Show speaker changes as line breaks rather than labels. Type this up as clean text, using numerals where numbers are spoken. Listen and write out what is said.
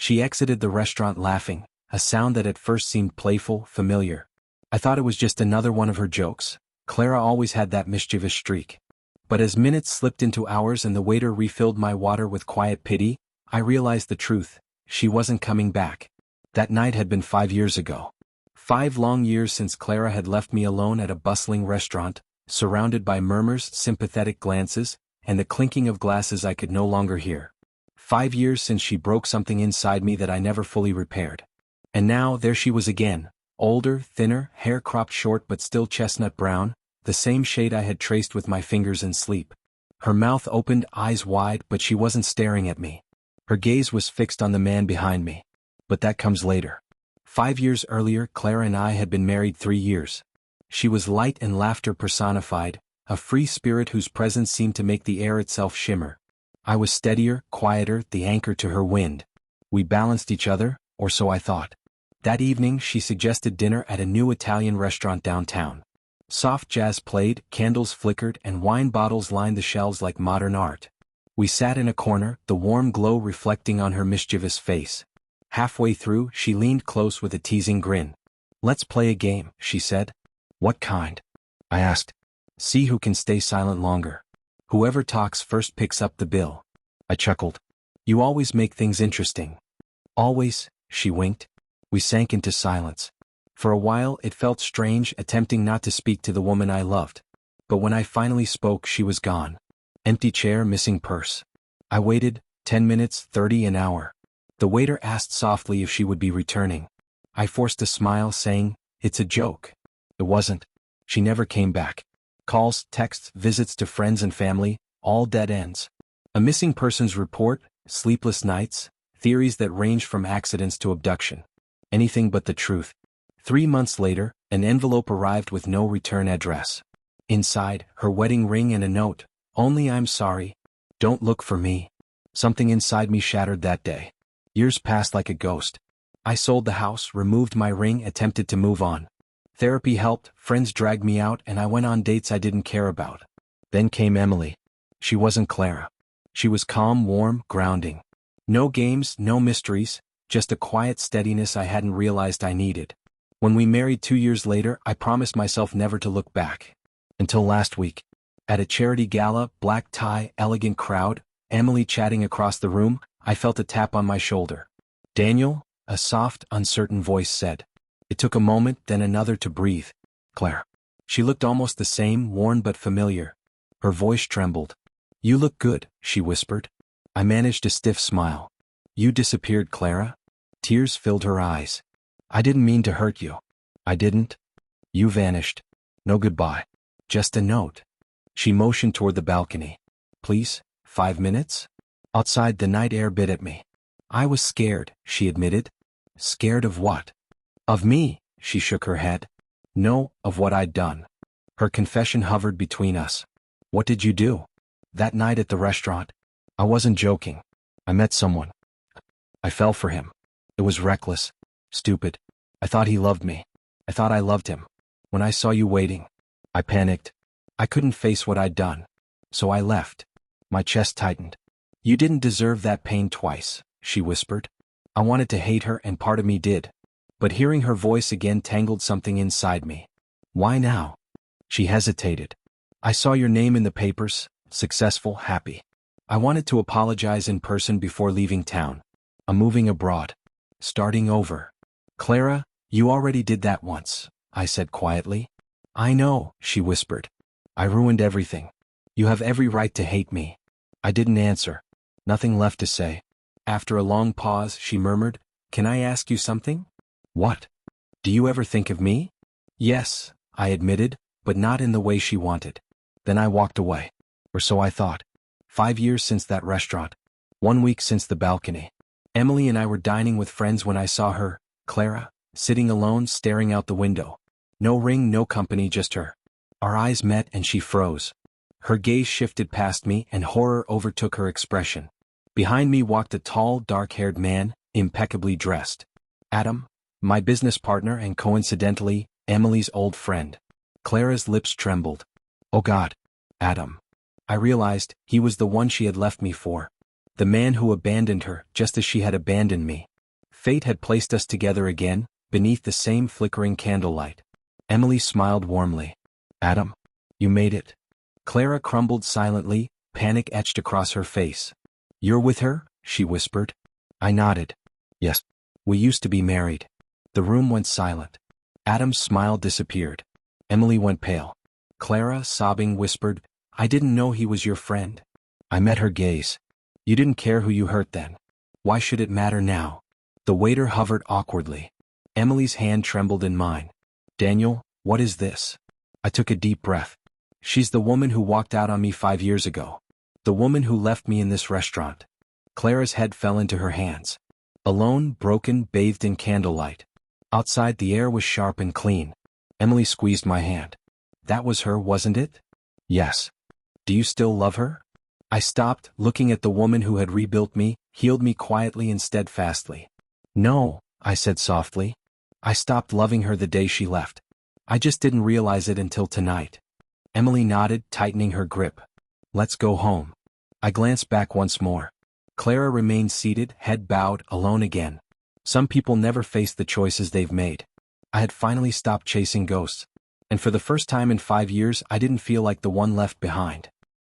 She exited the restaurant laughing, a sound that at first seemed playful, familiar. I thought it was just another one of her jokes. Clara always had that mischievous streak. But as minutes slipped into hours and the waiter refilled my water with quiet pity, I realized the truth. She wasn't coming back. That night had been 5 years ago. 5 long years since Clara had left me alone at a bustling restaurant, surrounded by murmurs, sympathetic glances, and the clinking of glasses I could no longer hear. 5 years since she broke something inside me that I never fully repaired. And now there she was again, older, thinner, hair cropped short but still chestnut brown, the same shade I had traced with my fingers in sleep. Her mouth opened, eyes wide, but she wasn't staring at me. Her gaze was fixed on the man behind me. But that comes later. 5 years earlier, Clara and I had been married 3 years. She was light and laughter personified, a free spirit whose presence seemed to make the air itself shimmer. I was steadier, quieter, the anchor to her wind. We balanced each other, or so I thought. That evening she suggested dinner at a new Italian restaurant downtown. Soft jazz played, candles flickered, and wine bottles lined the shelves like modern art. We sat in a corner, the warm glow reflecting on her mischievous face. Halfway through, she leaned close with a teasing grin. "Let's play a game," she said. "What kind?" I asked. "See who can stay silent longer. Whoever talks first picks up the bill." I chuckled. "You always make things interesting." "Always," she winked. We sank into silence. For a while it felt strange, attempting not to speak to the woman I loved. But when I finally spoke, she was gone. Empty chair, missing purse. I waited, 10 minutes, 30, an hour. The waiter asked softly if she would be returning. I forced a smile, saying, "It's a joke." It wasn't. She never came back. Calls, texts, visits to friends and family, all dead ends. A missing persons report, sleepless nights, theories that range from accidents to abduction. Anything but the truth. 3 months later, an envelope arrived with no return address. Inside, her wedding ring and a note, "Only I'm sorry. Don't look for me." Something inside me shattered that day. Years passed like a ghost. I sold the house, removed my ring, attempted to move on. Therapy helped, friends dragged me out, and I went on dates I didn't care about. Then came Emily. She wasn't Clara. She was calm, warm, grounding. No games, no mysteries, just a quiet steadiness I hadn't realized I needed. When we married 2 years later, I promised myself never to look back. Until last week. At a charity gala, black tie, elegant crowd, Emily chatting across the room, I felt a tap on my shoulder. "Daniel," a soft, uncertain voice said. It took a moment, then another to breathe. "Claire." She looked almost the same, worn but familiar. Her voice trembled. "You look good," she whispered. I managed a stiff smile. "You disappeared, Clara?" Tears filled her eyes. "I didn't mean to hurt you." "I didn't." "You vanished. No goodbye. Just a note." She motioned toward the balcony. "Please, 5 minutes?" Outside, the night air bit at me. "I was scared," she admitted. "Scared of what?" "Of me," she shook her head. "No, of what I'd done." Her confession hovered between us. "What did you do?" "That night at the restaurant. I wasn't joking. I met someone. I fell for him. It was reckless. Stupid. I thought he loved me. I thought I loved him. When I saw you waiting, I panicked. I couldn't face what I'd done. So I left." My chest tightened. "You didn't deserve that pain twice," she whispered. I wanted to hate her, and part of me did. But hearing her voice again tangled something inside me. "Why now?" She hesitated. "I saw your name in the papers, successful, happy. I wanted to apologize in person before leaving town. I'm moving abroad. Starting over." "Clara, you already did that once," I said quietly. "I know," she whispered. "I ruined everything. You have every right to hate me." I didn't answer. Nothing left to say. After a long pause, she murmured, "Can I ask you something?" "What?" "Do you ever think of me?" "Yes," I admitted, but not in the way she wanted. Then I walked away. Or so I thought. 5 years since that restaurant. 1 week since the balcony. Emily and I were dining with friends when I saw her, Clara, sitting alone, staring out the window. No ring, no company, just her. Our eyes met and she froze. Her gaze shifted past me and horror overtook her expression. Behind me walked a tall, dark-haired man, impeccably dressed. Adam, my business partner and coincidentally, Emily's old friend. Clara's lips trembled. Oh God, Adam. I realized he was the one she had left me for. The man who abandoned her just as she had abandoned me. Fate had placed us together again, beneath the same flickering candlelight. Emily smiled warmly. Adam, you made it. Clara crumbled silently, panic etched across her face. You're with her? She whispered. I nodded. Yes. We used to be married. The room went silent. Adam's smile disappeared. Emily went pale. Clara, sobbing, whispered, I didn't know he was your friend. I met her gaze. You didn't care who you hurt then. Why should it matter now? The waiter hovered awkwardly. Emily's hand trembled in mine. Daniel, what is this? I took a deep breath. She's the woman who walked out on me 5 years ago. The woman who left me in this restaurant. Clara's head fell into her hands. Alone, broken, bathed in candlelight. Outside the air was sharp and clean. Emily squeezed my hand. That was her, wasn't it? Yes. Do you still love her? I stopped, looking at the woman who had rebuilt me, healed me quietly and steadfastly. No, I said softly. I stopped loving her the day she left. I just didn't realize it until tonight. Emily nodded, tightening her grip. Let's go home. I glanced back once more. Clara remained seated, head bowed, alone again. Some people never face the choices they've made. I had finally stopped chasing ghosts. And for the first time in 5 years, I didn't feel like the one left behind.